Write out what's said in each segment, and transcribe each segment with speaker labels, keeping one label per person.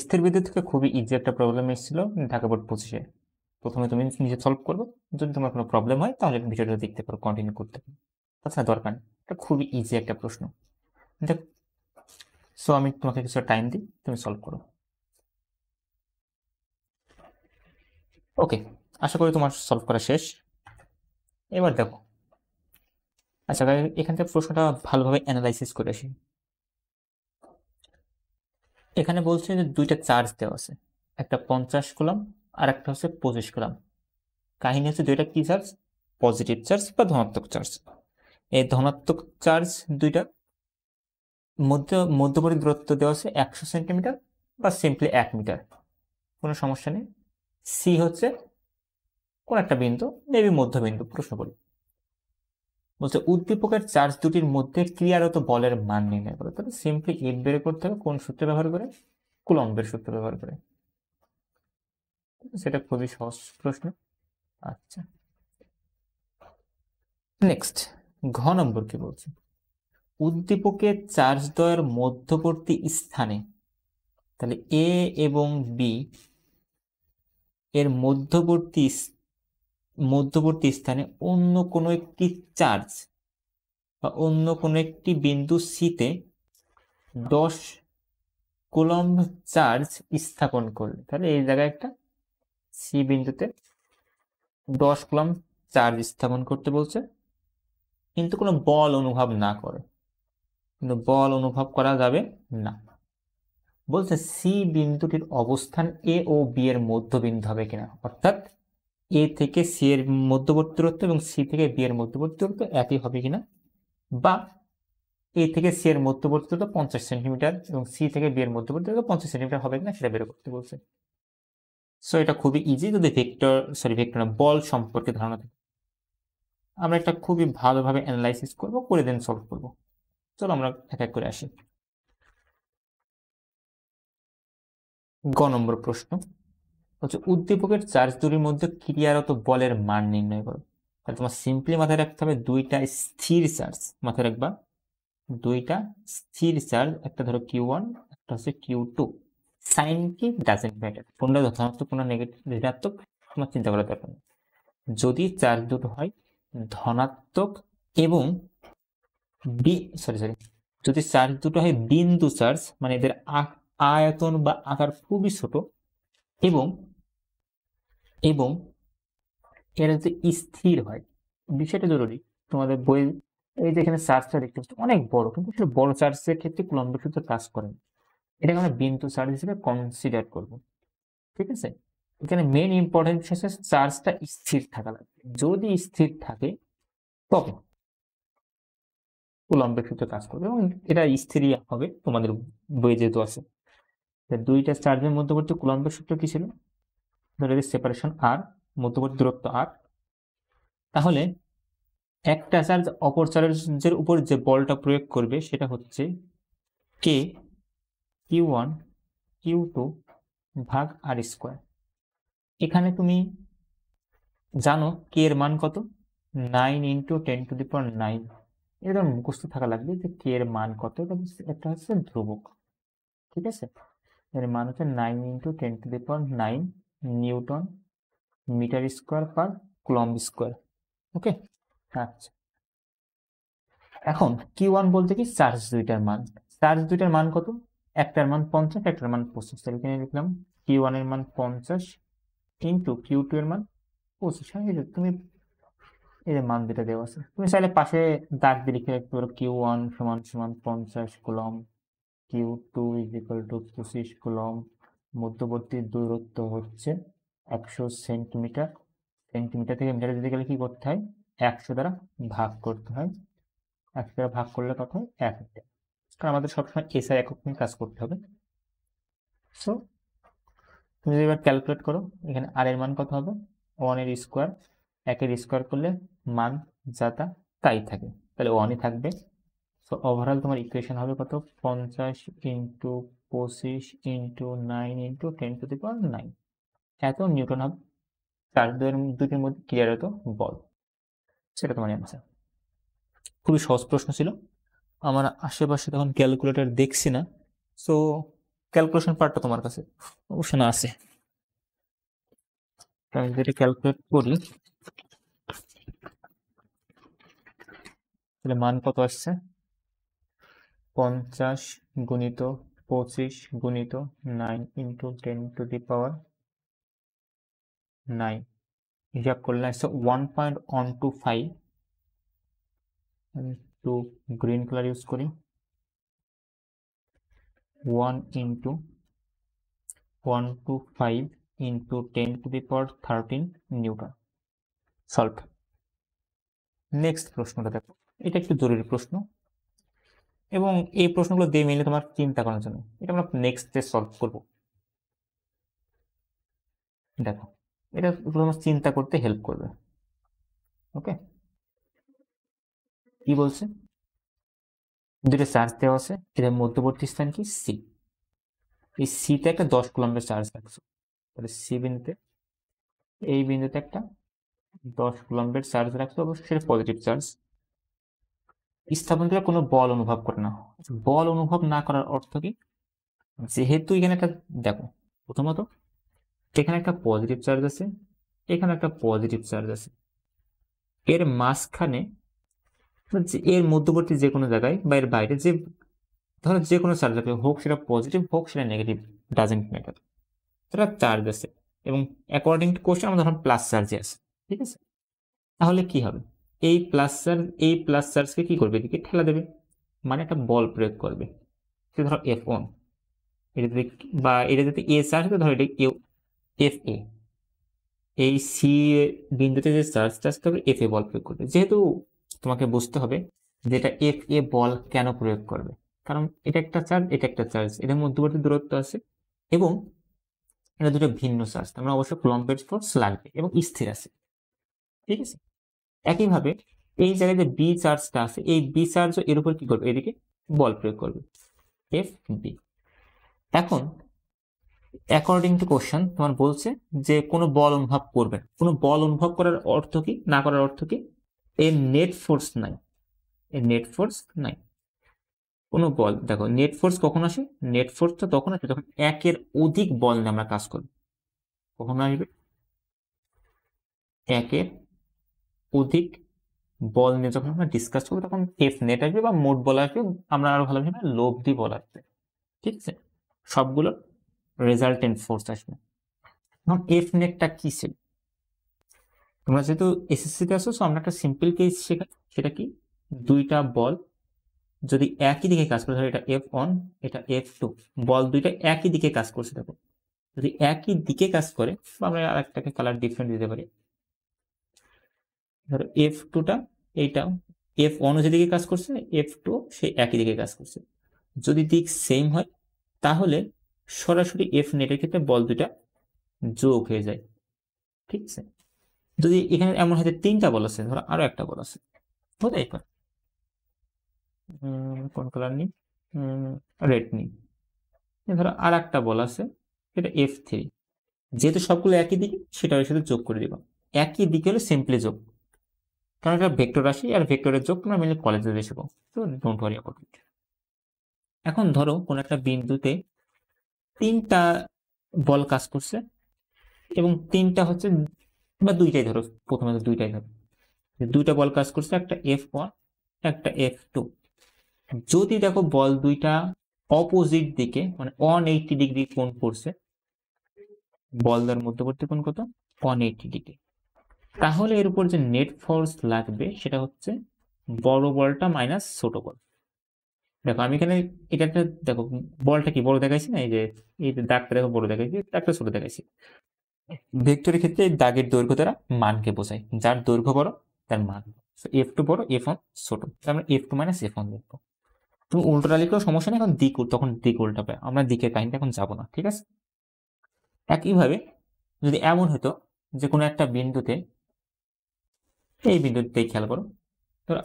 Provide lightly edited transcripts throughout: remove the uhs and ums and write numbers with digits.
Speaker 1: স্থির বিদ্যুৎ থেকে খুবই ইজি একটা প্রবলেম এসেছিল ঢাকা বোর্ড 25-এ। প্রথমে তুমি নিজে সলভ করবে, যদি তোমার কোনো প্রবলেম হয় তাহলে ভিডিওটা দেখতে পারো, কন্টিনিউ করতে পারো, তাছাড়া দরকার নেই। এটা খুবই ইজি একটা প্রশ্ন। সো আমি তোমাকে কিছু টাইম দিই, তুমি সলভ করো। ওকে, আশা করি তোমার সলভ করা শেষ। এবার দেখো, আচ্ছা এখান থেকে প্রশ্নটা ভালোভাবে অ্যানালাইসিস করে আসি। এখানে বলছে যে দুইটা চার্জ দেওয়া আছে, একটা 50 কুলম্ব আর একটা হচ্ছে 25 কুলম্ব। কাহিনী হচ্ছে দুইটা কি চার্জ? পজিটিভ চার্জ বা ধনাত্মক চার্জ। এই ধনাত্মক চার্জ দুইটা মধ্যবর্তী দূরত্ব দেওয়া আছে 100 সেন্টিমিটার বা সিম্পলি 1 মিটার, কোনো সমস্যা নেই। সি হচ্ছে কোন একটা বিন্দু, মেবি মধ্যবিন্দু। প্রশ্ন বলি বলছে উদ্দীপকের চার্জ দুটির মধ্যে ক্রিয়ারত বলের মান নির্ণয় করো। তাহলে সিম্পলি এফ বের করতে হবে কোন সূত্র ব্যবহার করে? কুলম্বের সূত্র ব্যবহার করে। সেটা খুবই সহজ প্রশ্ন। আচ্ছা, নেক্সট ঘ নম্বর কি বলছে? উদ্দীপকের চার্জ দ্বয়ের মধ্যবর্তী স্থানে, তাহলে এ এবং বি এর মধ্যবর্তী স্থানে অন্য কোনো একটি চার্জ বা অন্য কোনো একটি বিন্দু সিতে 10 কুলম্ব চার্জ স্থাপন করলে, তাহলে এই জায়গায় একটা সি বিন্দুতে 10 কুলম্ব চার্জ স্থাপন করতে বলছে, কিন্তু কোনো বল অনুভব না করে। কিন্তু বল অনুভব করা যাবে না। বলছে সি বিন্দুটির অবস্থান এ ও বি এর মধ্যবিন্দু হবে কিনা, অর্থাৎ এ থেকে সি এর মধ্যবর্তী দূরত্ব এবং সি থেকে বি এর মধ্যবর্তী দূরত্ব একই হবে কিনা, বা এ থেকে সি এর মধ্যবর্তী দূরত্ব 50 সেন্টিমিটার এবং সি থেকে বি এর মধ্যবর্তী দূরত্ব 50 সেন্টিমিটার হবে কিনা সেটা বের করতে বলছে। সো এটা খুবই ইজি যদি ভেক্টর না বল সম্পর্কে ধারণা থাকে। আমরা একটা খুবই ভালোভাবে অ্যানালাইসিস করবো, করে দেন সলভ করবো। চলো আমরা এক এক করে আসি। গ নম্বর প্রশ্ন হচ্ছে উদ্দীপকের চার্জ দুটির মধ্যে ক্রিয়ারত বলের মান নির্ণয় করো। তাহলে তোমার সিম্পলি মাথায় রাখতে হবে দুইটা স্থির চার্জ, মাথায় রাখবা দুইটা স্থির চার্জ, একটা ধরো Q1, একটা হচ্ছে Q2। সাইন কি ডাজেন্ট ম্যাটার, কোনটা ধনাত্মক কোনটা নেগেটিভ ঋণাত্মক তোমার চিন্তা করার দরকার নেই। যদি চার্জ দুটো হয় ধনাত্মক এবং যদি চার্জ দুটো হয় বিন্দু চার্জ, মানে এদের আয়তন বা আকার খুবই ছোট, এবং এবং এরা যে স্থির হয়, বিষয়টা জরুরি। তোমাদের বই এই যে এখানে চার্জটা দেখতে পাচ্ছ অনেক বড়, কিন্তু সেটা বড় চার্জের ক্ষেত্রে কুলম্ব সূত্র কাজ করে না। এটাকে আমরা বিন্দু চার্জ হিসেবে কনসিডার করব, ঠিক আছে? এখানে মেইন ইম্পর্টেন্ট হচ্ছে চার্জটা স্থির থাকা লাগবে। যদি স্থির থাকে তবে কুলম্বের সূত্র কাজ করবে, এবং এটা স্থিরই হবে তোমাদের বই যেহেতু আছে। দুইটা চার্জের মধ্যবর্তী কুলম্বের সূত্র কি ছিল? ধরে সেপারেশন আর, মধ্যবর্তী দূরত্ব আর, তাহলে একটা চার্জ অপর চার্জের উপর যে বলটা প্রয়োগ করবে সেটা হচ্ছে কে Q1 Q2 ভাগ আর স্কোয়ার। এখানে তুমি জানো কে এর মান কত? 9 × 10⁹। এটা মুখস্থ থাকা লাগবে যে কে এর মান কত। একটা হচ্ছে ধ্রুবক, ঠিক আছে? এর মান হচ্ছে 9 × 10⁹ newton metre square per coulomb square. Okay, আচ্ছা। এখন Q1 বলতে কি? চার্জ দুইটার মান। চার্জ দুইটার মান কত? একটার মান 50, একটার মান 25। তাহলে এখানে লিখলাম Q1 এর মান 50 ইন্টু Q2 এর মান 25। হ্যাঁ, তুমি এই যে মান দুটা দেওয়া আছে, তুমি চাইলে পাশে দাগ দিয়ে লিখে রাখতে পারো Q1 = 50 কুলম্ব, Q2 = 25 কুলম্ব, মধ্যবর্তী দূরত্ব হচ্ছে 100 সেন্টিমিটার। সেন্টিমিটার থেকে মিটারে যেতে গেলে কি করতে হয়? 100 দ্বারা ভাগ করতে হয়। 100 দ্বারা ভাগ করলে কত হয়? 1 মিটার। কারণ আমাদের সবসময় এসআই একক নিয়ে কাজ করতে হবে। সো তুমি যদি এবার ক্যালকুলেট করো, এখানে আর এর মান কত হবে? 1 এর স্কোয়ার, 1 এর স্কোয়ার করলে মান যা তা তাই থাকে, তাহলে 1ই থাকবে। সো ওভারঅল তোমার ইকুয়েশন হবে কত? 50 × 25 × 9 × 10⁹ এত নিউটন হবে চার্জ দুটির মধ্যে ক্রিয়ারত বল। সেটা তোমার অ্যান্সার। খুবই সহজ প্রশ্ন ছিল। আমার আশেপাশে তখন ক্যালকুলেটর দেখছি না, সো ক্যালকুলেশন পার্টটা তোমার কাছে অপশন আছে, আমি যদি ক্যালকুলেট করি তাহলে মান কত আসছে, 50 গুণিত 25 গুণিত 9 ইন্টু 10⁻9, হিসাব করলে আসছে 1.125। একটু গ্রিন কালার ইউজ করি, 1 into 125 into 10⁻13 Newton. Solve. Next প্রশ্নটা দেখো, এটা একটু জরুরি প্রশ্ন এবং এই প্রশ্নগুলো দিয়ে মিলে তোমার চিন্তা করার জন্য, এটা আমরা নেক্সট ডে সলভ করব। দেখো এটা তোমার চিন্তা করতে হেল্প করবে। ওকে, কি বলছে, দুটো চার্জ দেওয়া আছে, এদের মধ্যবর্তী স্থান কি সি, এই সিতে একটা 10 কুলম্বের চার্জ রাখছো, তাহলে সি বিন্দুতে, এই বিন্দুতে একটা 10 কুলম্বের চার্জ রাখছো, অবশ্যই সেটা পজিটিভ চার্জ। স্থাপন করে কোনো বল অনুভব করে না। বল অনুভব না করার অর্থ কি, যেহেতু এখানে একটা, দেখো প্রথমত এখানে একটা পজিটিভ চার্জ আছে, এখানে একটা পজিটিভ চার্জ আছে, এর মাঝখানে এর মধ্যবর্তী যে কোনো জায়গায় বা এর বাইরে যে, ধরো যে কোনো চার্জ আছে, হোক সেটা পজিটিভ হোক সেটা নেগেটিভ, ডাজেন্ট ম্যাটার, সেটা চার্জ আছে এবং অ্যাকর্ডিং টু কোশ্চেন আমরা ধরুন প্লাস চার্জে আছে, ঠিক আছে। তাহলে কি হবে, এই প্লাস চার্জকে কি করবে, এদিকে ঠেলা দেবে, মানে একটা বল প্রয়োগ করবে। সে ধরো F1, এটা যদি, বা এটা যদি এ চার্জ হয় ধরো এটা FA, এই সি বিন্দুতে যে চার্জটা আসতে হবে FA বল প্রয়োগ করবে। যেহেতু তোমাকে বুঝতে হবে যে এটা FA বল কেন প্রয়োগ করবে, কারণ এটা একটা চার্জ, এটা একটা চার্জ, এদের মধ্যবর্তী দূরত্ব আছে এবং এটা দুটো ভিন্ন চার্জ, আমরা অবশ্যই কুলম্বের ফোর্স লাগবে এবং স্থির আছে, ঠিক আছে। একইভাবে এই জায়গায় যে বি চার্জটা আছে, এই বি চার্জও এর উপর কি করবে, এদিকে বল প্রয়োগ করবে, FB। এখন অ্যাকর্ডিং টু কোশ্চেন তোমার বলছে যে কোনো বল অনুভব করবে, কোনো বল অনুভব করার অর্থ কি, না করার অর্থ কি, এর নেট ফোর্স নাই, এর নেট ফোর্স নাই কোনো বল। দেখো নেট ফোর্স কখন আসে, নেট ফোর্সটা তখন আসে যখন একের অধিক বল নিয়ে আমরা কাজ করি। কখন আসবে, একের অধিক বল নিয়ে যখন আমরা ডিসকাস করবো তখন এফ নেট আসবে বা মোট বল আসবে, আমরা আরো ভালো ভাবে লব্ধি বল আসবে, ঠিক আছে। সবগুলো রেজাল্টেন্ট ফোর্স আসবে। এখন এফ নেটটা কি ছিল, তোমরা যেহেতু এসএসসিতে আসো, আমরা একটা সিম্পল কেস শেখাই, সেটা কি, দুইটা বল যদি একই দিকে কাজ করে, ধরো এটা F1 এটা F2, বল দুইটা একই দিকে কাজ করছে, দেখো যদি একই দিকে কাজ করে, বা আমরা আরেকটাকে কালার ডিফারেন্ট দিতে পারি, ধরো F2টা এইটাও, F1 যেদিকে কাজ করছে F2 সেই একই দিকে কাজ করছে, যদি দিক সেম হয় তাহলে সরাসরি এফ নেটের ক্ষেত্রে বল দুইটা যোগ হয়ে যায়, ঠিক আছে। যদি এখানে এমন হয় যে তিনটা বল আছে, ধরো আরো একটা বল আছে, হতে পারে কোন কালার নিই, রেড নিই, ধরো আর একটা বল আছে সেটা F3, যেহেতু সবগুলো একই দিকে সেটা ওর সাথে যোগ করে দিব, একই দিকে হলে সিম্পলি যোগ, কারণ এটা ভেক্টর রাশি আর ভেক্টরের যোগ তোমরা মিলে কলেজে শিখো, তো ডোন্ট ওয়ারি অ্যাবাউট ইট। এখন ধরো কোন একটা বিন্দুতে তিনটা বল কাজ করছে এবং তিনটা হচ্ছে, বা দুইটাই ধরো, প্রথমে দুইটাই ধরো, দুইটা বল কাজ করছে, একটা F1 একটা F2। যদি দেখো বল দুইটা অপোজিট দিকে মানে 180 ডিগ্রি কোণ করছে, বল দ্বারা মধ্যবর্তী কোণ কত, 180 ডিগ্রি, তাহলে এর উপর যে নেট ফোর্স লাগবে সেটা হচ্ছে বড় বলটা মাইনাস ছোট বল। দেখো আমি এখানে এটা একটা, দেখো বলটা কি বড় দেখাইছি না, এই যে এই দাগটা দেখো বড় দেখাইছি, দাগটা ছোট দেখাইছি। ভেক্টরের ক্ষেত্রে দাগের দৈর্ঘ্য দ্বারা মানকে বোঝায়, যার দৈর্ঘ্য বড় তার মান, F2 বড় F1 ছোট, আমরা F2 মাইনাস F1 লিখবো। তুমি উল্টোটা লিখলেও সমস্যা নেই, এখন তখন দিক উল্টাবে, আমরা দিকের কাহিনীতে এখন যাবো না, ঠিক আছে। একইভাবে যদি এমন হতো যে কোনো একটা বিন্দুতে, এই বিন্দুতে খেয়াল করো, ধরো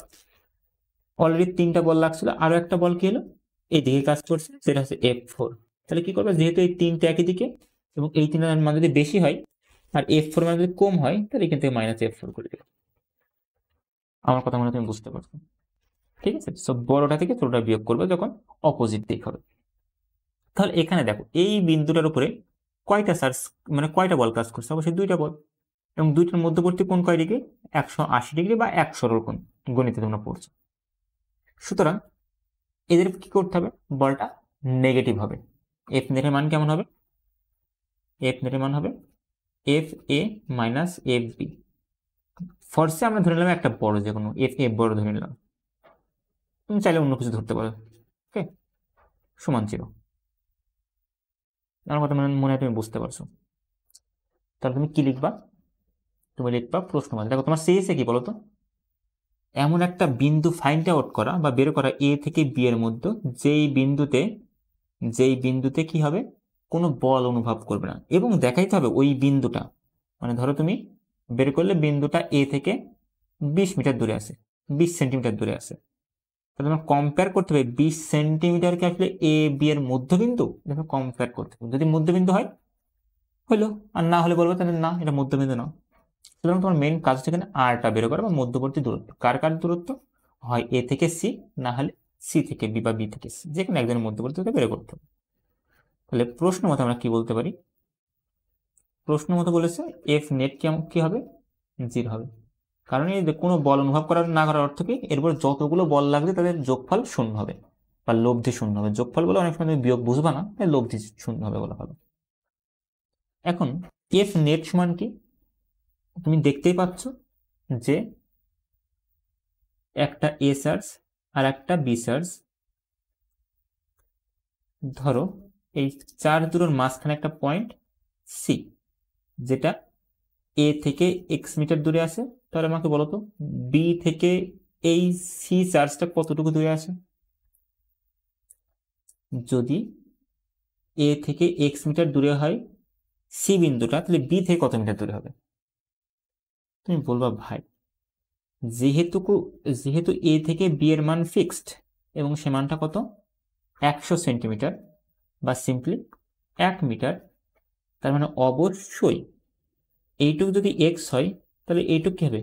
Speaker 1: অলরেডি তিনটা বল লাগছিল, আরো একটা বল কি হলো এই দিকে কাজ করছে, সেটা হচ্ছে F4। তাহলে কি করবে, যেহেতু এই তিনটা একই দিকে এবং এই তিনটার মান যদি বেশি হয় আর F4 মান যদি কম হয়, তাহলে এখান থেকে মাইনাস F4 করে দেবে। আমার কথা মনে হয় তুমি বুঝতে পারছো, ঠিক আছে। সো বড়টা থেকে ছোটটা বিয়োগ করবে যখন অপোজিট দিক হবে। তাহলে এখানে দেখো এই বিন্দুটার উপরে কয়টা চার্জ, মানে কয়টা বল কাজ করছে? অবশ্যই দুইটা বল, এবং দুইটার মধ্যবর্তী কোণ কয় ডিগ্রি? 180 ডিগ্রি বা এক সরল কোণ, গণিতে তোমরা পড়ছো। সুতরাং এদের কি করতে হবে? বলটা নেগেটিভ হবে। এফ নেটের মান কেমন হবে? এফ নেটের মান হবে F A minus F B. ফর্সে আমরা ধরে নিলাম একটা বড়, যে কোনো এফ এ বড় ধরে নিলাম, তুমি চাইলে অন্য কিছু ধরতে পারো। ওকে, সমান 0। আমার কথা মনে হয় তুমি বুঝতে পারছো। তাহলে তুমি কি লিখবা? তুমি লিখবা প্রশ্নমান। দেখো তোমার সিএসএ কি বলতো? এমন একটা বিন্দু ফাইন্ড আউট করা বা বের করা এ থেকে বি এর মধ্যে, যেই বিন্দুতে কি হবে, কোনো বল অনুভব করবে না, এবং দেখাইতে হবে ওই বিন্দুটা, মানে ধরো তুমি বের করলে বিন্দুটা এ থেকে 20 মিটার দূরে আছে, 20 সেন্টিমিটার দূরে আছে, তাহলে তোমার কম্পেয়ার করতে হবে 20 সেন্টিমিটারকে আসলে এ বি এর মধ্যবিন্দু, দেখো কম্পেয়ার করতে হবে। যদি মধ্যবিন্দু হয় হলো, আর না হলে বলবো তাহলে না, এটা মধ্যবিন্দু না। সুতরাং তোমার মেইন কাজ হচ্ছে এখানে আরটা বের করা, বা মধ্যবর্তী দূরত্ব। কার কার দূরত্ব? হয় এ থেকে সি, না হলে সি থেকে বি বা বি থেকে সি, যে কোনো একজনের মধ্যবর্তী বের করতে হবে। তাহলে প্রশ্ন মতো আমরা কি বলতে পারি? প্রশ্ন মতো বলেছে এফ নেট কি হবে? 0 হবে। কারণ এই যে কোনো বল অনুভব করার না করার অর্থ কি, এরপর যতগুলো বল লাগবে তাদের যোগফল 0 হবে, বা লব্ধি 0 হবে। যোগফল বলে অনেক সময় তুমি বিয়োগ বুঝবা না, তাই লব্ধি 0 হবে বলা ভালো। এখন এফ নেট সমান কি? তুমি দেখতেই পাচ্ছ যে একটা এ চার্জ আর একটা বি চার্জ, ধরো এই চার্জ দুটোর মাঝখানে একটা পয়েন্ট সি, যেটা এ থেকে এক্স মিটার দূরে আছে। তাহলে আমাকে বলো তো বি থেকে এই সি চার্জটা কতটুকু দূরে আছে? যদি এ থেকে এক্স মিটার দূরে হয় সি বিন্দুটা, তাহলে বি থেকে কত মিটার দূরে হবে? তুমি বলবা ভাই, যেহেতু এ থেকে বি এর মান ফিক্সড, এবং সে মানটা কত? 100 সেন্টিমিটার, বা সিম্পলি 1 মিটার, তার মানে অবশ্যই এইটুকু যদি এক্স হয়, তাহলে এইটুকু কি হবে?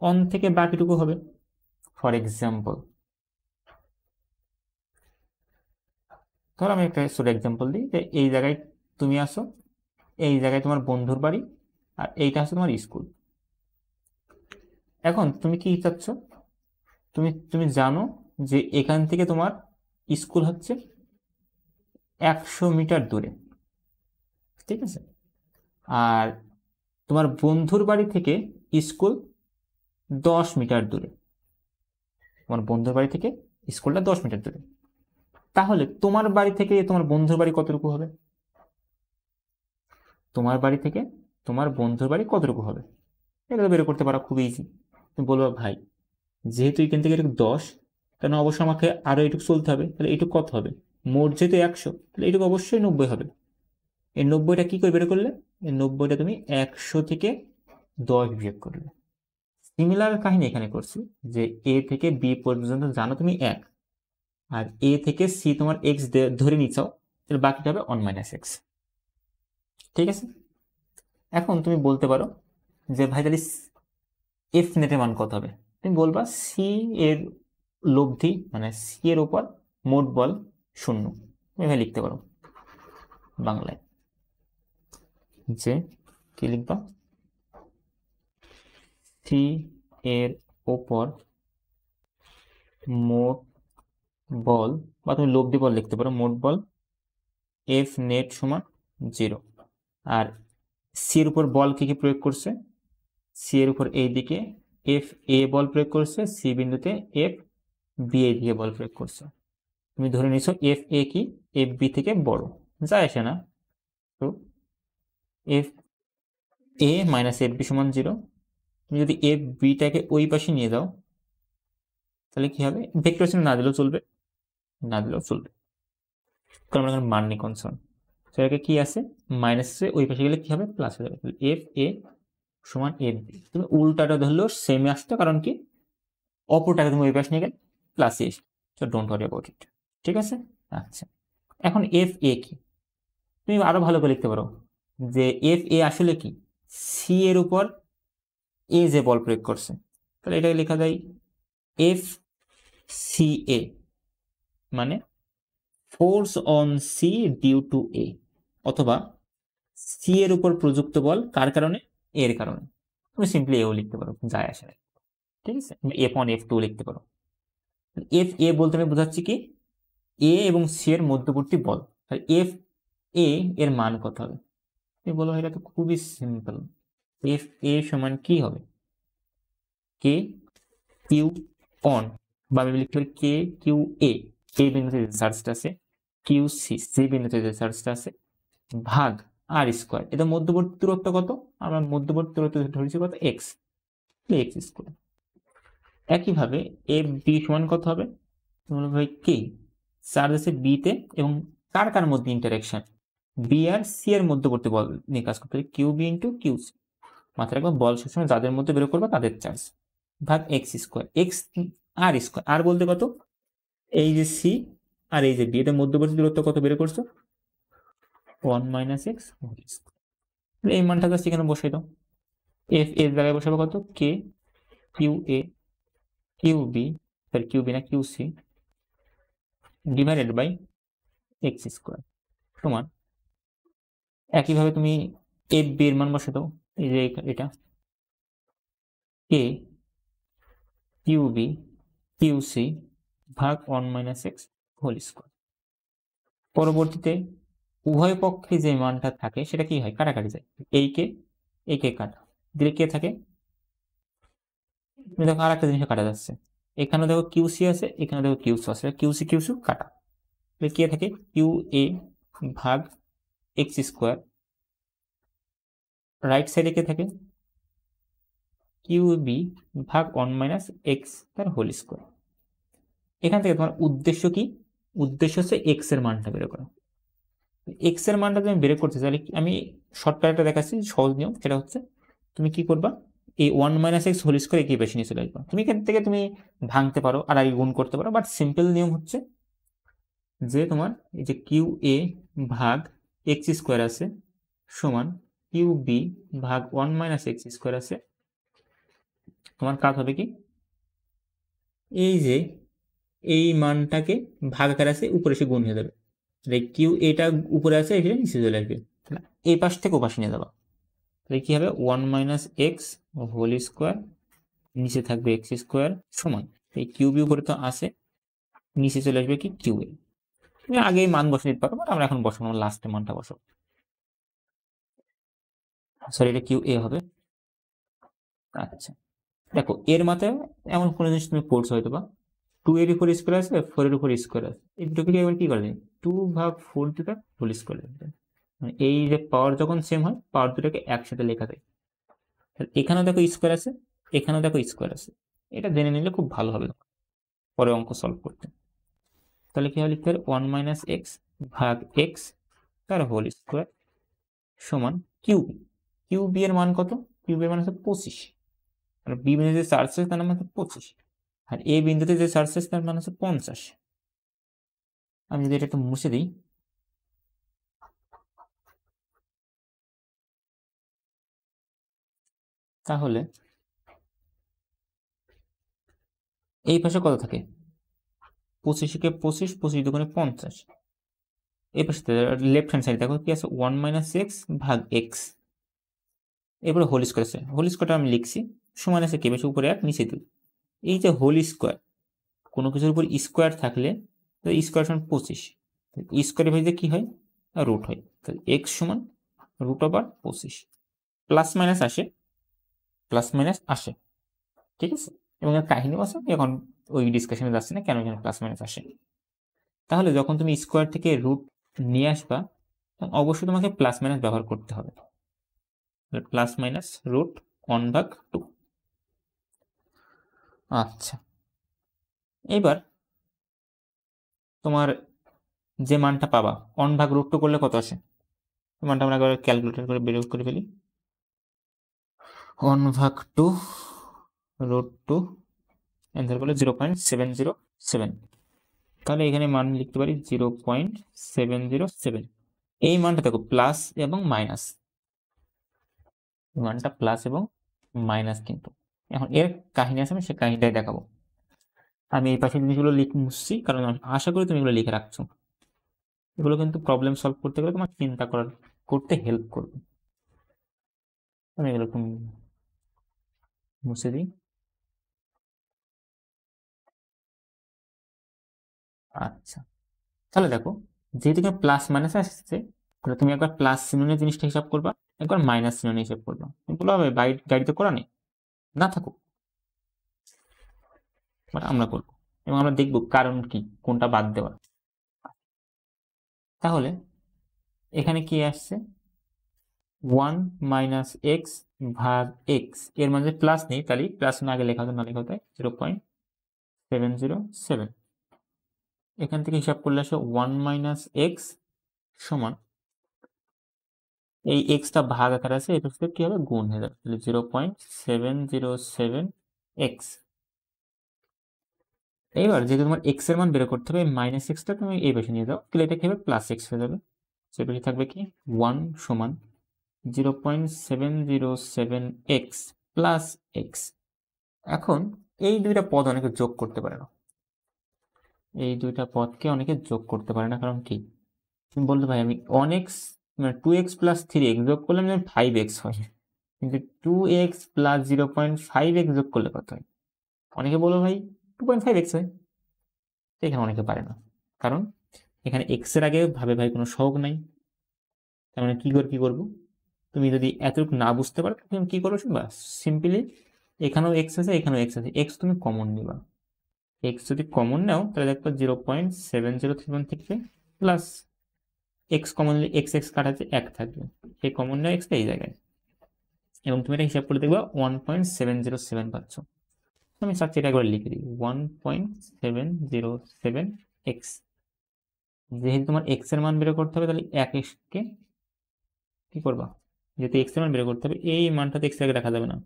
Speaker 1: অন থেকে বাকিটুকু হবে। ফর এক্সাম্পল, ধরো আমি একটা ছোট এক্সাম্পল দিই, যে এই জায়গায় তুমি আসো, এই জায়গায় তোমার বন্ধুর বাড়ি, আর এইটা হচ্ছে তোমার স্কুল। এখন তুমি কি চাচ্ছ? তুমি জানো যে এখান থেকে তোমার স্কুল হচ্ছে 100 মিটার দূরে, ঠিক আছে? আর তোমার বন্ধুর বাড়ি থেকে স্কুল 10 মিটার দূরে। তোমার বন্ধুর বাড়ি থেকে স্কুলটা 10 মিটার দূরে। তাহলে তোমার বাড়ি থেকে তোমার বন্ধুর বাড়ি কতটুকু হবে? তোমার বাড়ি থেকে তোমার বন্ধুর বাড়ি কতটুকু হবে? এটা তো বের করতে পারা খুব ইজি। তুমি বলবা ভাই, যেহেতু এখান থেকে এটুকু 10, তাহলে অবশ্যই আমাকে আরো এটুকু চলতে হবে, তাহলে এটুকু কত হবে? মোট যেহেতু 100, তাহলে এটুকু অবশ্যই 90 হবে। এই 90টা কি করে বের করলে? এই 90টা তুমি 100 থেকে 10 বিয়োগ করলে। সিমিলার কাহিনী এখানে করছি, যে এ থেকে বি পর্যন্ত জানো তুমি 1, আর এ থেকে সি তোমার এক্স ধরে নিচ্ছাও, তাহলে বাকিটা হবে 1 মাইনাস এক্স। ঠিক আছে? এখন তুমি বলতে পারো যে ভাই তাহলে এফ নেটের মান কত হবে? তুমি বলবা সি এর লব্ধি, মানে সি এর উপর মোট বল 0। তুমি এভাবে লিখতে পারো বাংলায়, যে কি লিখবা? সি এর উপর মোট বল, বা তুমি লব্ধি বল লিখতে পারো, মোট বল এফ নেট সমান 0। আর সি এর উপর বল কি প্রয়োগ করছে? সি এর উপর এই দিকে এফ এ বল প্রয়োগ করছে, সি বিন্দুতে এফ বি এ দিয়ে বল প্রয়োগ করছে। তুমি ধরে নিছো এফ এ কি এফ বি থেকে বড়, যায় আসে না। তো F A minus F B সমান 0। তুমি যদি এফ বিটাকে ওই পাশে নিয়ে যাও, তাহলে কি হবে? ভেক্টর চিহ্ন না দিলেও চলবে, না দিলেও চলবে, কারণ আমরা মান নেই কনসার্ন। সেটাকে কি আছে মাইনাস, ওই পাশে গেলে কি হবে? প্লাস হয়ে যাবে। এফ এ সমান এফ বি, তুমি উল্টাটা ধরলেও সেমে আসতো, কারণ কি অপরটাকে তুমি ওই পাশে নিয়ে গেলে plus A, so don't worry about it. ঠিক আছে? আচ্ছা, এখন এফ এ কি? তুমি আরো ভালো করে লিখতে পারো যে এফ এ আসলে কি সি এর উপর এ যে বল প্রয়োগ করছে, তাহলে এটাকে লেখা যায় এফ সি এ, মানে force on C due to A, অথবা সি এর উপর প্রযুক্ত বল কার কারণে, এর কারণে। তুমি সিম্পলি এও লিখতে পারো, যায় আসে না, ঠিক আছে। এফ ওয়ান এফ টু লিখতে পারো। এফ এ বলতে আমি বোঝাচ্ছি কি, এ এবং সি এর মধ্যবর্তী বল। এফ এ এর মান কত হবে? তুমি বলো এটা তো খুবই সিম্পল। এফ এ সমান কি হবে, কে কিউ অন, বা আমি লিখতে পারি কে কিউ এ, এই বিন্দুতে যে চার্জটা আছে, কিউ সি, সি বিন্দুতে যে চার্জটা আছে, ভাগ আর স্কোয়ার। এটা মধ্যবর্তী দূরত্ব কত? আমরা মধ্যবর্তী দূরত্ব ধরেছি কত, এক্স, এক্স স্কোয়ার। একইভাবে এফ বি সমান কত হবে? ভাই কে চার্জ আছে বি তে, এবং কার কার মধ্যে ইন্টারাকশন, বি আর সি এর মধ্যবর্তী বল নিয়ে কাজ করতে হবে, Q B into Q C. মাথায় রাখবো বল সবসময় যাদের মধ্যে বের করবে তাদের চার্জ, ভাগ এক্স স্কোয়ার, এক্স আর স্কোয়ার। আর বলতে কত, এই যে সি আর এই যে বি, এদের মধ্যবর্তী দূরত্ব কত বের করছো, 1 মাইনাস এক্স। এই মানটা জাস্ট এখানে বসাই দাও। এফ এর জায়গায় বসাবো কত, K Q A Q B, sorry Q B না Q C, divided by X square সমান। একইভাবে তুমি এফ বি এর মান বসে দাও, এই যে এটা কে কিউ বি কিউ সি ভাগ 1 মাইনাস এক্স হোল স্কোয়ার। পরবর্তীতে উভয় পক্ষে যে মানটা থাকে সেটা কি হয়, কাটাকাটি যায়, এই কে কাটা দিলে কে থাকে, তুমি দেখো আর একটা জিনিস কাটা যাচ্ছে, এখানে দেখো কিউসি আছে, এখানে দেখো কিউসি আছে, কিউসি কিউসি কাটা, কে থাকে কিউ এ ভাগ এক্স স্কোয়ার, রাইট সাইডে কে থাকে কিউ বি ভাগ 1 মাইনাস এক্স তার হোল স্কোয়ার। এখান থেকে তোমার উদ্দেশ্য কি, উদ্দেশ্য হচ্ছে এক্স এর মানটা বের করা। এক্স এর মানটা তুমি বের করতে চাইলে আমি শর্টকাটটা দেখাচ্ছি, সহজ নিয়ম। সেটা হচ্ছে তুমি কি করবা, এই 1 মাইনাস এক্স হোল স্কোয়ার একই পাশে নিয়ে চলে আসবা। তুমি এখান থেকে তুমি ভাঙতে পারো আর আগে গুণ করতে পারো, বাট সিম্পল নিয়ম হচ্ছে যে তোমার এই যে কিউ এ ভাগ এক্স স্কোয়ার আছে সমান কিউ বি ভাগ 1 মাইনাস এক্স স্কোয়ার আছে, তোমার কাজ হবে কি, এই যে এই মানটাকে ভাগ আকারে আছে উপরে এসে গুণ হয়ে যাবে, কিউ এটা উপরে আছে এখানে নিচে চলে আসবে, এই পাশ থেকে ও পাশে নিয়ে যাবা। তাহলে কি হবে 1 মাইনাস এক্স হোল স্কোয়ার, নিচে থাকবে এক্স স্কোয়ার সমান, এই কিউবি উপরে তো আসে, নিচে চলে আসবে কি কিউ এ। তুমি আগেই মান বসে দিতে পারো, আমরা এখন বসাবো লাস্টে মানটা বসাবো। সরি এটা কিউ এ হবে। আচ্ছা দেখো এর মাথায় এমন কোনো জিনিস তুমি পড়ছো হয়তো বা, 2 এর উপর স্কোয়ার আছে 4 এর উপর স্কোয়ার আছে, এই দুটোকে এবার কি করবে, 2 ভাগ 4 দুটো হোল স্কোয়ার, মানে এই যে পাওয়ার যখন সেম হয় পাওয়ার দুটোকে একসাথে লেখা যায়। এখানেও দেখো স্কোয়ার আছে, এখানেও দেখো স্কোয়ার আছে, এটা জেনে নিলে খুব ভালো হবে পরে অঙ্ক সলভ করতে। তাহলে কি হবে লিখতে হবে 1 মাইনাস এক্স ভাগ এক্স তার হোল স্কোয়ার সমান কিউবি। কিউবি এর মান কত, কিউবি এর মান হচ্ছে 25, আর বি বিন্দুতে যে চার্জ আছে তার মান হচ্ছে 25, আর এ বিন্দুতে যে চার্জ আছে তার মান হচ্ছে 50। আমি যদি এটা একটু মুছে দিই, তাহলে এই পাশে কত থাকে, 25 কে 25, 25 দুগুণে 50, এই পাশে লেফট হ্যান্ড সাইড দেখো কি আছে 1 মাইনাস এক্স ভাগ এক্স, এরপরে হোল স্কোয়ার আছে, হোল স্কোয়ারটা আমি লিখছি সমান আছে কে বেশি উপরে 1 নিচে 2, এই যে হোল স্কোয়ার, কোনো কিছুর উপর স্কোয়ার থাকলে স্কোয়ার সমান 25, স্কোয়ারের ভেতরে কি হয় রুট হয়, তাহলে এক্স সমান রুট ওভার 25, প্লাস মাইনাস আসে, প্লাস মাইনাস আসে, ঠিক আছে। এবং এর কাহিনীও আছে, এখন ওই ডিসকাশনে যাচ্ছে না কেন এখানে প্লাস মাইনাস আসে। তাহলে যখন তুমি স্কোয়ার থেকে রুট নিয়ে আসবা তখন অবশ্যই তোমাকে প্লাস মাইনাস ব্যবহার করতে হবে, প্লাস মাইনাস রুট 1/2। আচ্ছা এবার তোমার যে মানটা পাবা 1/√2 করলে কত আসে, মানটা আমরা একবার ক্যালকুলেটর করে বের করে ফেলি। 1/2 √2 অ্যান্সার করলে 0.707, তাহলে এখানে মান লিখতে পারি 0.707। এই মানটা দেখো প্লাস এবং মাইনাস, মানটা প্লাস এবং মাইনাস, কিন্তু এখন এর কাহিনী আছে, আমি সে কাহিনীটাই দেখাবো। আমি এই পাশের জিনিসগুলো মুছছি কারণ আশা করি তুমি এগুলো লিখে রাখছো। এগুলো কিন্তু প্রবলেম সলভ করতে গেলে তোমার চিন্তা করতে হেল্প করবে। আমি এগুলো একটু মুছে দিই। আচ্ছা, তাহলে দেখো, যেহেতু এখানে প্লাস মাইনাস আসছে, তাহলে তুমি একবার প্লাস চিহ্নের জিনিসটা হিসাব করবা, একবার মাইনাস চিহ্ন হিসাব করবা। সিম্পল হবে, গাড়িতে করা নেই, না থাকুক, মানে আমরা করবো এবং আমরা দেখবো কারণ কি, কোনটা বাদ দেওয়ার। তাহলে এখানে কি আসছে, 1 মাইনাস এক্স ভাগ এক্স, এর মাঝে প্লাস নেই, তাহলে প্লাস না আগে লেখা হতো, না লেখা হতো 0.707। এখান থেকে হিসাব করলে আসে 1 মাইনাস এক্স সমান, এই এক্সটা ভাগ আকার আছে, এটা কি হবে, গুণ হয়ে যাবে, তাহলে 0.707 এক্স। এইবার যেহেতু তোমার এক্স এর মান বের করতে হবে, মাইনাস এক্সটা তুমি এই পাশে নিয়ে যাও, তাহলে এটা কি হবে, প্লাস এক্স হয়ে যাবে। সে পাশে থাকবে কি 1 সমান 0.707 এক্স প্লাস এক্স। এখন এই দুইটা পদ অনেকে যোগ করতে পারে না, এই দুইটা পদকে অনেকে যোগ করতে পারে না, কারণ কি, তুমি বলতে ভাই আমি 1x মানে 2x প্লাস 3x যোগ করলে আমি 5x হয়, কিন্তু 2x প্লাস 0.5x যোগ করলে কত হয়, অনেকে বলো ভাই 2.5x হয়। এখানে অনেকে পারে না, কারণ এখানে x এর আগে ভাবে ভাই কোনো সহগ নাই। তার মানে কি করবো, তুমি যদি এতটুকু না বুঝতে পারো, তুমি কি করবো শুনবা, সিম্পলি এখানেও এক্স আছে, এখানেও এক্স আছে, এক্স তুমি কমন নিবা। এক্স যদি কমন নাও, তাহলে দেখবো 0.707 থেকে প্লাস এক্স কমন নিলে এক্স এক্স কাটাতে 1 থাকবে, এই কমন নেওয়া এক্সটা এই জায়গায়, এবং তুমি এটা হিসাব করে দেখবা 1.707 পাচ্ছ। আমি চাচ্ছি এটা একবার লিখে দিই, 1.707 এক্স। যেহেতু তোমার এক্স এর মান বের করতে হবে, তাহলে 1 কে কি করবা, যেহেতু এক্স এর মান বের করতে হবে, এই মানটাতে এক্স আগে রাখা যাবে না,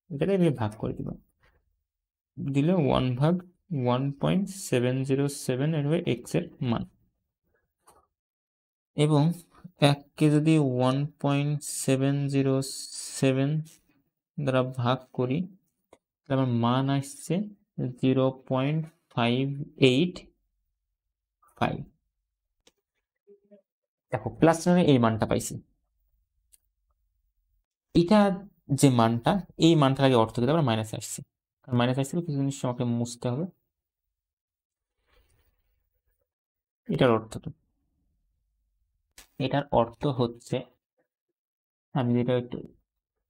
Speaker 1: এটাকে এভাবে ভাগ করে দিবা, দিলে 1 ভাগ 1.707 এর হবে এক্স এর মান। এবং 1 কে যদি 1.707 দ্বারা ভাগ করি, তাহলে আমার মান আসছে 0.585। দেখো প্লাস চিহ্নে এই মানটা পাইছি, এটা যে মানটা, এই মানটার আগে অর্থ দিতে আমরা মাইনাস আসছে, কারণ মাইনাস আসছিল কিছু জিনিস আমাকে মুছতে হবে। এটার অর্থ হচ্ছে, আমি যেটা একটু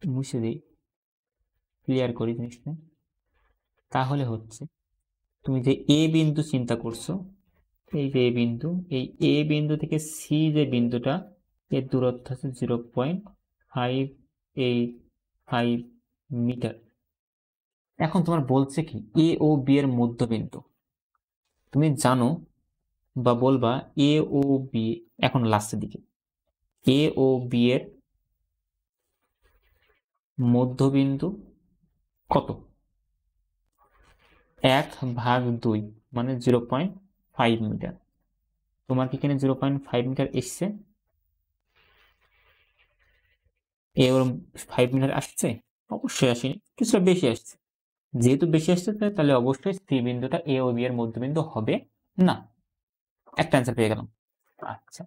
Speaker 1: মুছে দিই, ক্লিয়ার করি জিনিসটা, তাহলে হচ্ছে তুমি যে এ বিন্দু চিন্তা করছো, এই যে এ বিন্দু, এই এ বিন্দু থেকে সি যে বিন্দুটা, এর দূরত্ব আছে 0.585 মিটার। এখন তোমার বলছে কি, এ ও বি এর মধ্যবিন্দু, তুমি জানো বা বলবা এ ও বি, এখন লাস্টের দিকে এ ও বি এর মধ্যবিন্দু কত, 1/2 মানে 0.5 মিটার। তোমার কি এখানে 0.5 মিটার এসছে, এ ওর 5 মিটার আসছে, অবশ্যই আসেনি, কিছুটা বেশি আসছে। যেহেতু বেশি আসছে, তাহলে অবশ্যই সি বিন্দুটা এ ও বি এর মধ্যবিন্দু হবে না। একটা অ্যান্সার পেয়ে গেলাম। আচ্ছা,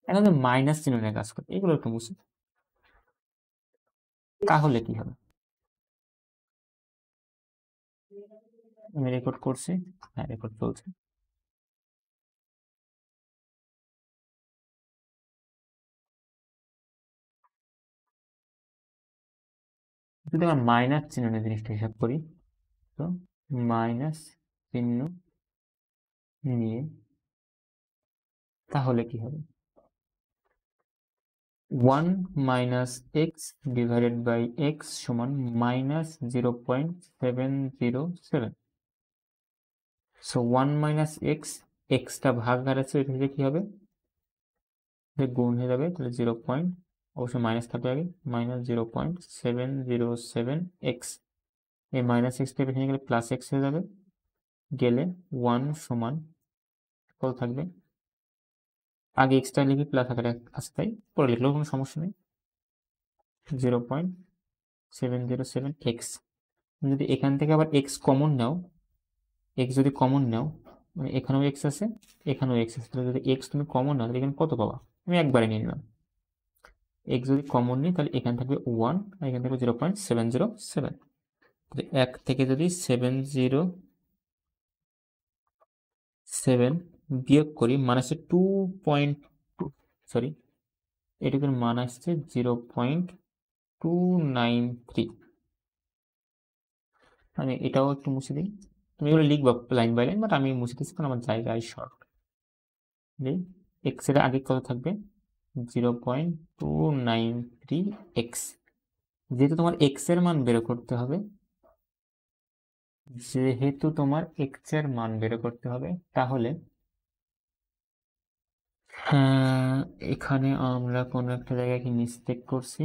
Speaker 1: এখন মাইনাস চিহ্ন নিয়ে কাজ করি, এগুলো একটু মুছে, তাহলে কি হবে, আমি রেকর্ড করছি, হ্যাঁ রেকর্ড চলছে। যদি আমরা মাইনাস চিহ্ন নিয়ে জিনিসটা হিসাব করি, তো মাইনাস চিহ্ন নিয়ে তাহলে কি হবে, 1 minus X divided by X সমান মাইনাস 0.707। সো 1 মাইনাস এক্স, এক্সটা ভাগ আছে, এটা থেকে কি হবে, গুণ হয়ে যাবে, তাহলে 0. অবশ্যই মাইনাস থাকবে আগে, মাইনাস 0.707 এক্স, এই মাইনাস এক্সটা এখানে গেলে প্লাস এক্স হয়ে যাবে, গেলে 1 সমান কত থাকবে, আগে এক্সটা লিখি প্লাস আকারে আছে তাই পরে লিখলেও কোনো সমস্যা নেই, 0.707 এক্স। যদি এখান থেকে আবার এক্স কমন নাও, এক্স যদি কমন নাও, মানে এখানেও এক্স আছে, এখানেও এক্স আছে, তাহলে যদি এক্স তুমি কমন নাও তাহলে এখানে কত পাবা? আমি একবারে নিয়ে নিলাম। এক্স যদি কমন নিই তাহলে এখানে থাকবে 1 আর এখানে থাকবে 0.707। এক থেকে যদি 707 বিয়োগ করি মান আসছে 2.2, সরি এটুকুর মান আসছে 0.293। আমি এটাও একটু মুছে দিই, তুমি এগুলো লিখবা লাইন বাই লাইন, বাট আমি মুছে দিচ্ছি কারণ আমার জায়গায় শর্ট। এক্স এর আগে কত থাকবে? 0.293 এক্স। যেহেতু তোমার এক্স এর মান বের করতে হবে, তাহলে এখানে আমরা কোনো একটা জায়গায় কি মিস্টেক করছি?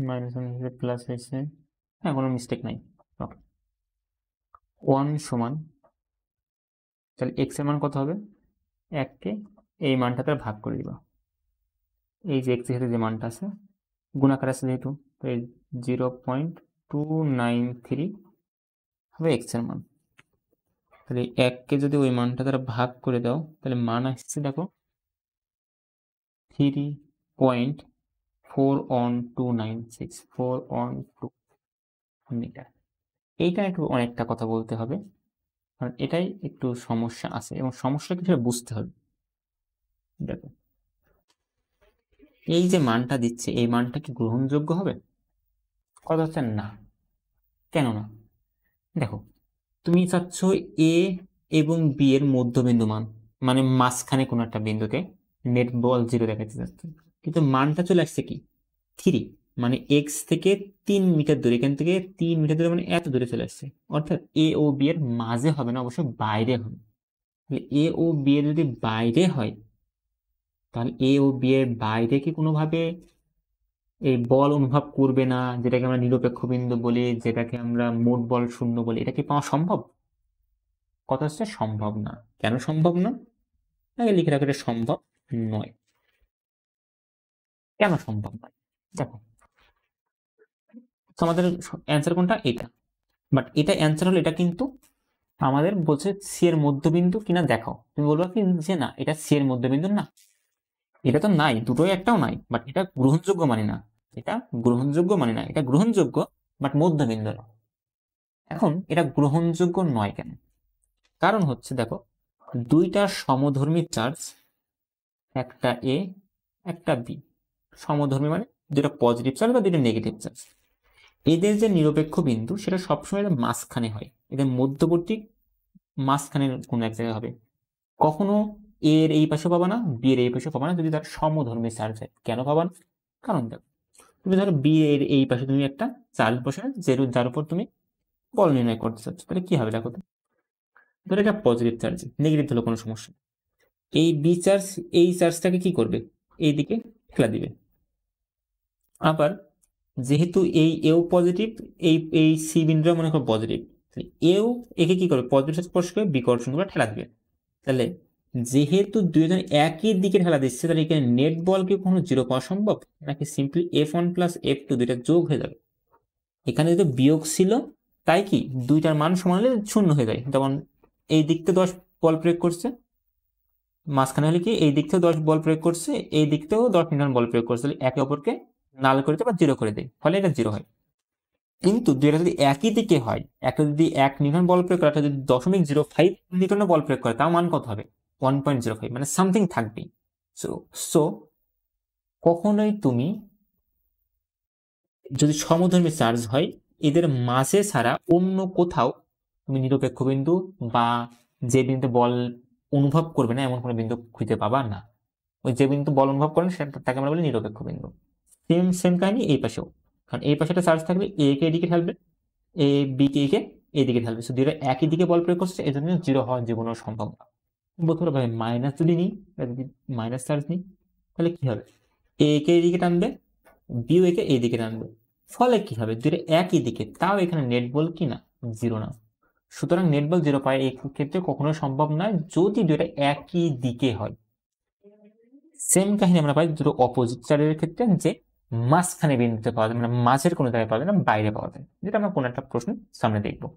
Speaker 1: মাইনাস প্লাস হয়েছে, হ্যাঁ কোনো মিস্টেক নাই। 1 সমান, তাহলে এক্স এর মান কত হবে? 1কে এই মানটাতে ভাগ করে দিবা, এই যে এক্স এর সাথে যে মানটা আছে গুণাকার আছে যেহেতু, তো 0.293 হবে এক্স এর মান। তাহলে 1কে যদি ওই মানটা দ্বারা ভাগ করে দাও তাহলে মান আসছে দেখো 3.41296 মিটার। এইটা একটু অনেকটা কথা বলতে হবে, কারণ এটাই একটু সমস্যা আছে এবং সমস্যা কিছু বুঝতে হবে। দেখো এই যে মানটা দিচ্ছে এই মানটা কি গ্রহণযোগ্য হবে? কথা হচ্ছে না। কেন না? দেখো তুমি চাচ্ছ এ এবং বি এর মধ্যবিন্দু মান, মানে মাঝখানে কোনো একটা বিন্দুতে নেট বল 0 দেখাতে চাচ্ছ, কিন্তু মানটা চলে আসছে কি 3, মানে এক্স থেকে 3 মিটার দূরে, এখান থেকে 3 মিটার দূরে, মানে এত দূরে চলে আসছে। অর্থাৎ এ ও বি এর মাঝে হবে না, অবশ্যই বাইরে হবে। তাহলে এ ও বি এর যদি বাইরে হয়, তাহলে এ ও বি এর বাইরে কি কোনোভাবে এই বল অনুভব করবে না, যেটাকে আমরা নিরপেক্ষ বিন্দু বলি, যেটাকে আমরা মোট বল শূন্য বলি, এটা কি পাওয়া সম্ভব? কথা হচ্ছে সম্ভব না। কেন সম্ভব না? আগে লিখে রাখো এটা সম্ভব নয়। কেন সম্ভব নয়? দেখো আমাদের অ্যান্সার কোনটা? এটা। বাট এটা অ্যান্সার হলো, এটা কিন্তু আমাদের বলছে সি এর মধ্যবিন্দু কিনা দেখাও। তুমি বলবা কি যে না এটা সি এর মধ্যবিন্দু না, এটা তো নাই, দুটোই একটাও নাই, বাট এটা গ্রহণযোগ্য মানে না, এটা গ্রহণযোগ্য মানে না, এটা গ্রহণযোগ্য বাট মধ্যবিন্দু না। এখন এটা গ্রহণযোগ্য নয় কেন? কারণ হচ্ছে দেখো দুইটা সমধর্মী চার্জ, একটা এ একটা বি, সমধর্মী মানে দুটো পজিটিভ চার্জ বা দুটো নেগেটিভ চার্জ, এদের যে নিরপেক্ষ বিন্দু সেটা সবসময় মাঝখানে হয়, এদের মধ্যবর্তী মাঝখানে কোন এক জায়গায় হবে। কখনো এর এই পাশে পাবা না, বি এর এই পাশে পাবা না যদি তার সমধর্মী চার্জ হয়। কেন পাবা না? কারণ দেখো তুমি ধরো বি এর এই পাশে তুমি একটা চার্জ বসালে যার উপর তুমি বল নির্ণয় করতে চাচ্ছ, তাহলে কি হবে দেখো তো, ধরো এটা পজিটিভ চার্জ, নেগেটিভ হলো কোনো সমস্যা, এই বি চার্জ এই চার্জটাকে কি করবে? এইদিকে ঠেলা দিবে। আবার যেহেতু এই এও পজিটিভ, এই এই সি বিন্দুটা মনে করো পজিটিভ, এও একে কি করবে? পজিটিভ স্পর্শ করে বিকর্ষণ করে ঠেলা দিবে। তাহলে যেহেতু দুইজন একই দিকে ঠেলা দিচ্ছে, তাহলে এখানে নেট বল কি কোনো 0 পাওয়া সম্ভব? নাকি সিম্পলি F1 প্লাস F2 দুইটা যোগ হয়ে যাবে? এখানে যদি বিয়োগ ছিল তাই কি দুইটার মান সমান হলে 0 হয়ে যায়। যেমন এই দিক থেকে 10 বল প্রয়োগ করছে, মাঝখানে হলে কি এই দিক থেকে 10 বল প্রয়োগ করছে, এই দিক থেকেও 10 নিউটন বল প্রয়োগ করছে, তাহলে একে অপরকে নাল করে দেয় বা 0 করে দেয়, ফলে এটা 0 হয়। কিন্তু দুইটা যদি একই দিকে হয়, একটা যদি 1 নিউটন বল প্রয়োগ করে, একটা যদি 0.05 নিউটনের বল প্রয়োগ করে, তাও মান কত হবে? 1.05, মানে সামথিং থাকবেই। সো কখনোই তুমি যদি সমধর্মী চার্জ হয় এদের মাঝে ছাড়া অন্য কোথাও তুমি নিরপেক্ষ বিন্দু বা যে বিন্দু বল অনুভব করবে না এমন কোনো বিন্দু খুঁজে পাবা না। ওই যে বিন্দু বল অনুভব করে না তাকে আমরা বলি নিরপেক্ষ বিন্দু। সেম সেম কাহিনী এই পাশেও, কারণ এই পাশে একটা চার্জ থাকলে এ কে এদিকে ঠেলবে, এ বি কে এদিকে ঠেলবে, দুইটা একই দিকে বল প্রয়োগ করছে, এই জন্য 0 হওয়ার জীবনেও সম্ভব না। বলতে পারো ভাই মাইনাস যদি নিই, যদি মাইনাস চার্জ নিই তাহলে কি হবে? এ কে এদিকে টানবে, বি একে এইদিকে টানবে, ফলে কি হবে? দুইটা একই দিকে, তাও এখানে নেট বল কি না 0 না। সুতরাং নেট বল 0 পায় এই ক্ষেত্রে কখনো সম্ভব নয় যদি দুটো একই দিকে হয়। সেম কাহিনী আমরা পাই দুটো অপোজিট চার্জের ক্ষেত্রে, যে মাঝখানে বিন্দুতে পাওয়া যায়, মানে মাঝের কোনো জায়গায় পাওয়া যায় না, বাইরে পাওয়া যায়, যেটা আমরা কোনো একটা প্রশ্ন সামনে দেখবো।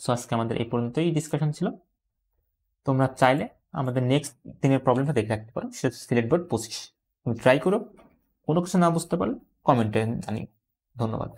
Speaker 1: সো আজকে আমাদের এই পর্যন্তই ডিসকাশন ছিল। তোমরা চাইলে আমাদের নেক্সট দিনের প্রবলেমটা দেখে রাখতে পারো, সেটা সিলেট বোর্ড 25। তুমি ট্রাই করো, কোনো কিছু না বুঝতে পারলে কমেন্টে জানিও। ধন্যবাদ।